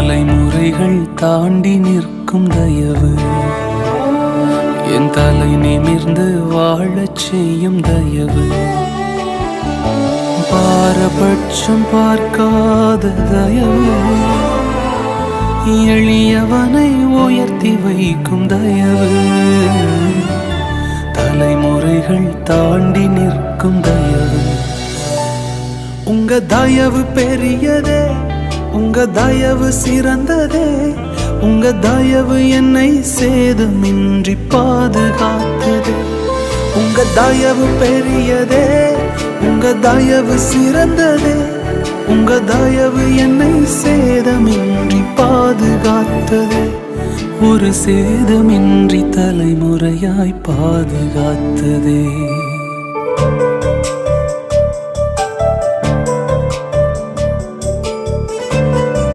தலைமுறைகள் தாண்டி நிற்கும் தயவு, என் தலை நிமிர்ந்து வாழச் செய்யும் தயவு, பாரபட்சம் பார்க்காத தயவு, எளியவனை உயர்த்தி வைக்கும் தயவு, தலைமுறைகள் தாண்டி நிற்கும் தயவு. உங்க தயவு பெரியதே, உங்க தயவு சிறந்ததே, உங்க தயவு என்னை சேதமின்றி பாதுகாத்ததே. உங்க தயவு பெரியதே, உங்க தயவு சிறந்ததே, உங்க தயவு என்னை சேதமின்றி பாதுகாத்ததே. ஒரு சேதமின்றி தலைமுறையாய் பாதுகாத்ததே.